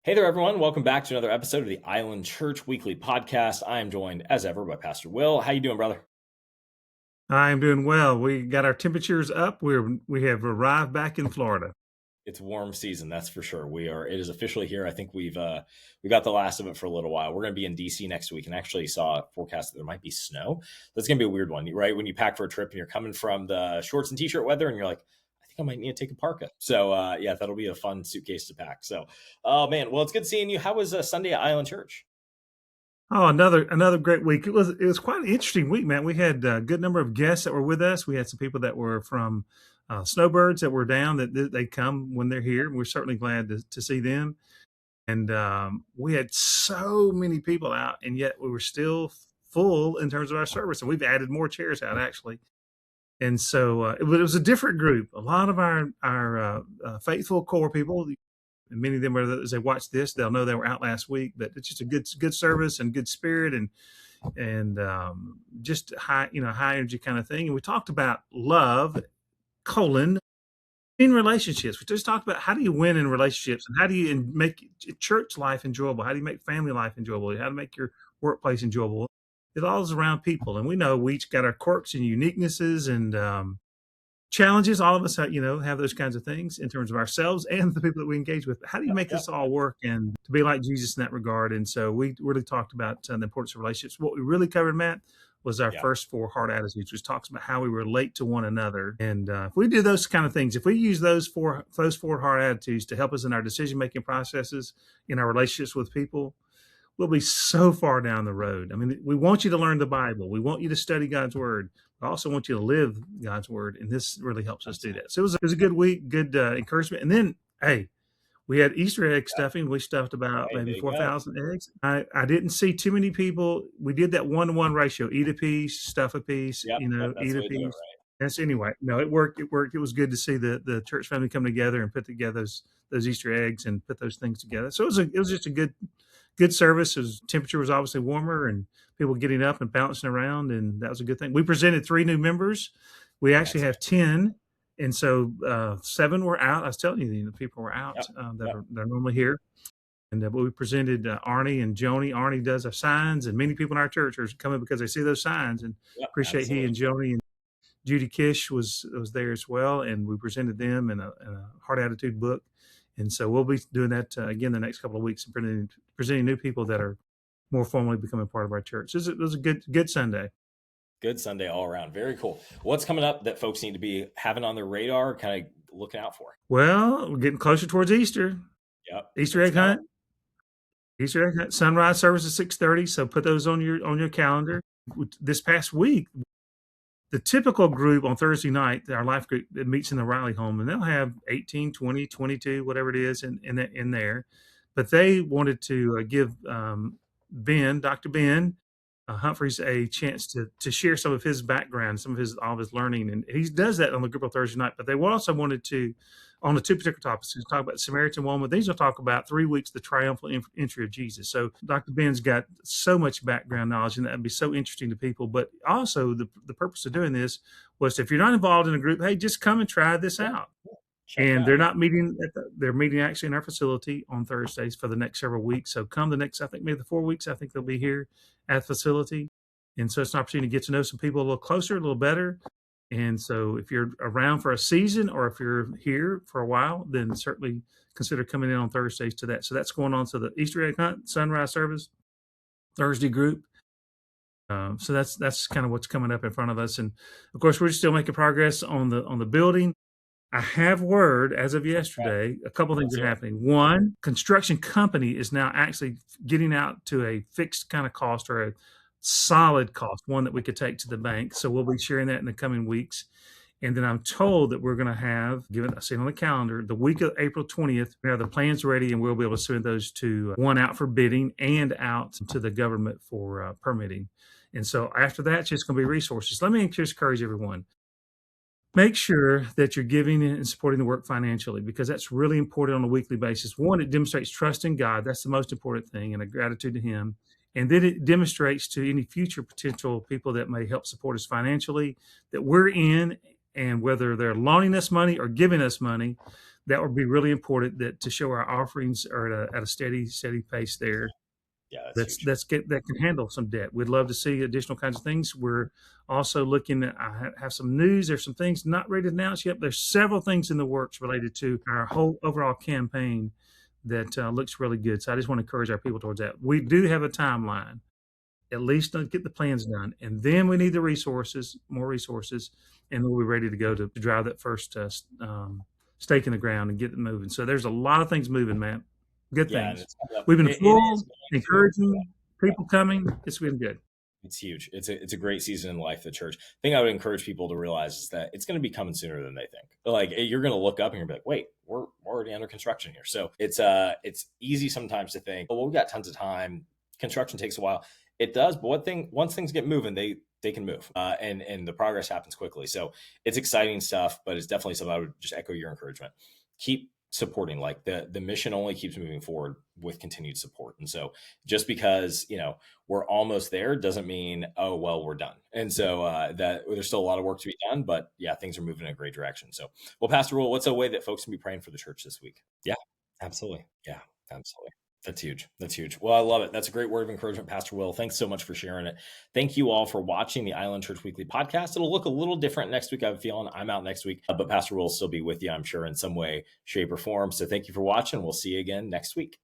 Hey there, everyone. Welcome back to another episode of the Island Church Weekly Podcast. I am joined, as ever, by Pastor Will. How you doing, brother? I'm doing well. We got our temperatures up. We have arrived back in Florida. It's warm season, that's for sure. It is officially here. I think we got the last of it for a little while. We're going to be in DC next week, and actually saw a forecast that there might be snow. That's going to be a weird one, right? When you pack for a trip and you're coming from the shorts and t-shirt weather, and you're like, I think I might need to take a parka. So yeah, that'll be a fun suitcase to pack. So, oh man, well, it's good seeing you. How was Sunday at Island Church? Oh, another great week. It was quite an interesting week, man. We had a good number of guests that were with us. We had some people that were from Snowbirds that were down that they come when they're here. We're certainly glad to see them. And we had so many people out, and yet we were still full in terms of our service. And we've added more chairs out actually. And so it was a different group. A lot of our faithful core people, and many of them are, as they watch this, they'll know they were out last week. But it's just a good service and good spirit and just high energy kind of thing. And we talked about love, in relationships. We just talked about how do you win in relationships and how do you make church life enjoyable? How do you make family life enjoyable? How to make your workplace enjoyable? It all is around people, and we know we each got our quirks and uniquenesses and challenges. All of us, have those kinds of things in terms of ourselves and the people that we engage with. How do you make Yeah, this all work and to be like Jesus in that regard? And so we really talked about the importance of relationships. What we really covered, Matt, was our yeah, first four heart attitudes, which talks about how we relate to one another. And if we do those kind of things, if we use those four heart attitudes to help us in our decision making processes, in our relationships with people, we'll be so far down the road. I mean, we want you to learn the Bible. We want you to study God's word. I also want you to live God's word. And this really helps us do absolutely. that. So it was a good week, good encouragement. And then, hey, we had Easter egg stuffing. We stuffed about Right, maybe there you go. 4,000 eggs. I didn't see too many people. We did that 1-to-1 ratio, eat a piece, stuff a piece, Yep, yep, that's eat the a way to do it, piece. right? That's anyway. No, it worked. It worked. It was good to see the church family come together and put together those Easter eggs and put those things together. So it was just a good service. Temperature was obviously warmer and people getting up and bouncing around, and that was a good thing. We presented 3 new members. We actually have Excellent. 10, and so 7 were out. I was telling you, the people were out Yep, yep, they're normally here. And but we presented Arnie and Joni. Arnie does our signs, and many people in our church are coming because they see those signs and yep, appreciate he absolutely. and Joni. And Judy Kish was there as well, and we presented them in a Heart Attitude book. And so we'll be doing that again the next couple of weeks and presenting new people that are more formally becoming part of our church. It was a good Sunday. Good Sunday all around. Very cool. What's coming up that folks need to be having on their radar, kind of looking out for? Well, we're getting closer towards Easter. Yep, Easter it's egg coming. hunt. Easter egg hunt. Sunrise service at 6:30. So put those on your calendar. This past week, the typical group on Thursday night, our life group that meets in the Riley home, and they'll have 18, 20, 22, whatever it is in there. But they wanted to give Dr. Ben Humphreys, a chance to share some of his background, some of all of his learning, and he does that on the group on Thursday night. But they also wanted to, on the two particular topics, to talk about the Samaritan woman. These will talk about 3 weeks, the triumphal entry of Jesus. So Dr. Ben's got so much background knowledge, and that'd be so interesting to people. But also, the purpose of doing this was, if you're not involved in a group, hey, just come and try this Yeah, out. check it And out. they're not meeting they're meeting actually in our facility on Thursdays for the next several weeks. So come the next, I think maybe the 4 weeks, I think they'll be here at the facility. And so it's an opportunity to get to know some people a little closer, a little better. And so if you're around for a season or if you're here for a while, then certainly consider coming in on Thursdays to that. So that's going on. So the Easter egg hunt, sunrise service, Thursday group. So that's kind of what's coming up in front of us. And of course, we're still making progress on the building. I have word as of Okay, yesterday, a couple of things let's are hear it. happening. One, construction company is now actually getting out to a fixed kind of cost or a solid cost, one that we could take to the bank. So we'll be sharing that in the coming weeks. And then I'm told that we're going to have, given I see it on the calendar, the week of April 20th, we have the plans ready and we'll be able to send those to one out for bidding and out to the government for permitting. And so after that, it's just going to be resources. Let me just encourage everyone. Make sure that you're giving and supporting the work financially, because that's really important on a weekly basis. One, it demonstrates trust in God. That's the most important thing, and a gratitude to Him. And then it demonstrates to any future potential people that may help support us financially that we're in, and whether they're loaning us money or giving us money, that would be really important, that to show our offerings are at a steady pace there. Yeah, that's huge. That can handle some debt. We'd love to see additional kinds of things. We're also looking at, I have some news. There's some things not ready to announce yet. There's several things in the works related to our whole overall campaign that looks really good. So I just want to encourage our people towards that. We do have a timeline. At least get the plans done, and then we need the resources, more resources, and then we'll be ready to go to drive that first stake in the ground and get it moving. So there's a lot of things moving, Matt. Good things. We've been full, encouraging, people coming. It's been good. It's huge. It's a great season in life of the church. The thing I would encourage people to realize is that it's going to be coming sooner than they think. Like, you're going to look up and you're going to be like, wait, we're already under construction here. So it's easy sometimes to think, oh, well, we got tons of time. Construction takes a while. It does, but once things get moving, they can move, and the progress happens quickly. So it's exciting stuff, but it's definitely something I would just echo your encouragement. Keep supporting. Like, the mission only keeps moving forward with continued support. And so just because, we're almost there doesn't mean, oh, well, we're done. And so that there's still a lot of work to be done, but yeah, things are moving in a great direction. So, well, Pastor Will, what's a way that folks can be praying for the church this week? Yeah, absolutely. Yeah, absolutely. That's huge. That's huge. Well, I love it. That's a great word of encouragement, Pastor Will. Thanks so much for sharing it. Thank you all for watching the Island Church Weekly podcast. It'll look a little different next week. I have a feeling I'm out next week, but Pastor Will will still be with you, I'm sure, in some way, shape, or form. So thank you for watching. We'll see you again next week.